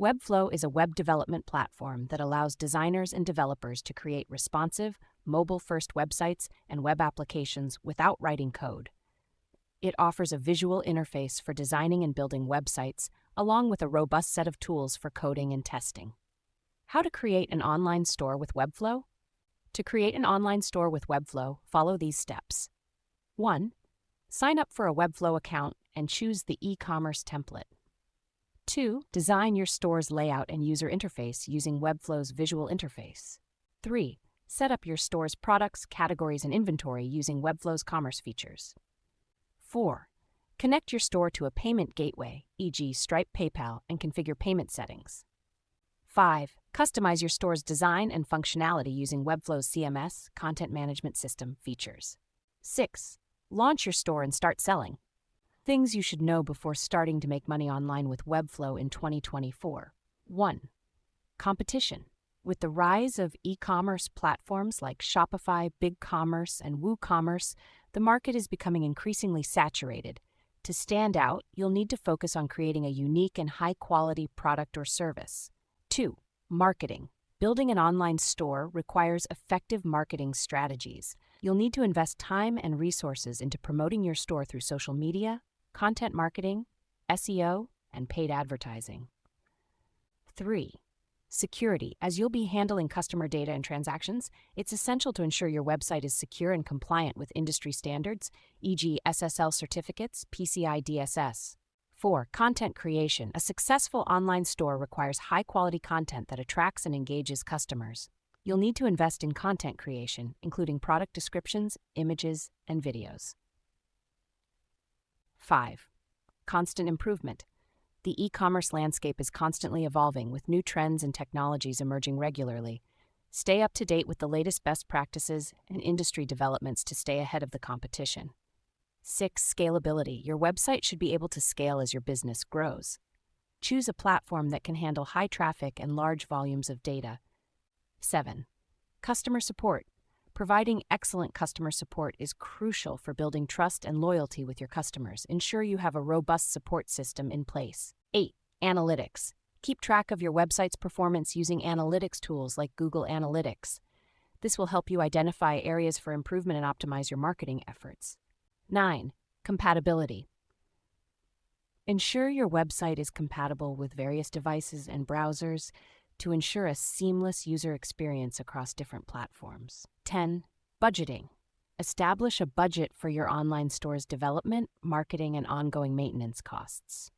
Webflow is a web development platform that allows designers and developers to create responsive, mobile-first websites and web applications without writing code. It offers a visual interface for designing and building websites, along with a robust set of tools for coding and testing. How to create an online store with Webflow? To create an online store with Webflow, follow these steps. 1. Sign up for a Webflow account and choose the e-commerce template. 2. Design your store's layout and user interface using Webflow's visual interface. 3. Set up your store's products, categories, and inventory using Webflow's commerce features. 4. Connect your store to a payment gateway, e.g. Stripe, PayPal, and configure payment settings. 5. Customize your store's design and functionality using Webflow's CMS, content management system, features. 6. Launch your store and start selling. Things you should know before starting to make money online with Webflow in 2024. 1. Competition. With the rise of e-commerce platforms like Shopify, BigCommerce, and WooCommerce, the market is becoming increasingly saturated. To stand out, you'll need to focus on creating a unique and high-quality product or service. 2. Marketing. Building an online store requires effective marketing strategies. You'll need to invest time and resources into promoting your store through social media, content marketing, SEO, and paid advertising. 3. Security. As you'll be handling customer data and transactions, it's essential to ensure your website is secure and compliant with industry standards, e.g. SSL certificates, PCI DSS. 4. Content creation. A successful online store requires high-quality content that attracts and engages customers. You'll need to invest in content creation, including product descriptions, images, and videos. 5. Constant improvement. The e-commerce landscape is constantly evolving, with new trends and technologies emerging regularly. Stay up to date with the latest best practices and industry developments to stay ahead of the competition. 6. Scalability. Your website should be able to scale as your business grows. Choose a platform that can handle high traffic and large volumes of data. 7. Customer support. Providing excellent customer support is crucial for building trust and loyalty with your customers. Ensure you have a robust support system in place. 8. Analytics. Keep track of your website's performance using analytics tools like Google Analytics. This will help you identify areas for improvement and optimize your marketing efforts. 9. Compatibility. Ensure your website is compatible with various devices and browsers to ensure a seamless user experience across different platforms. 10. Budgeting. Establish a budget for your online store's development, marketing, and ongoing maintenance costs.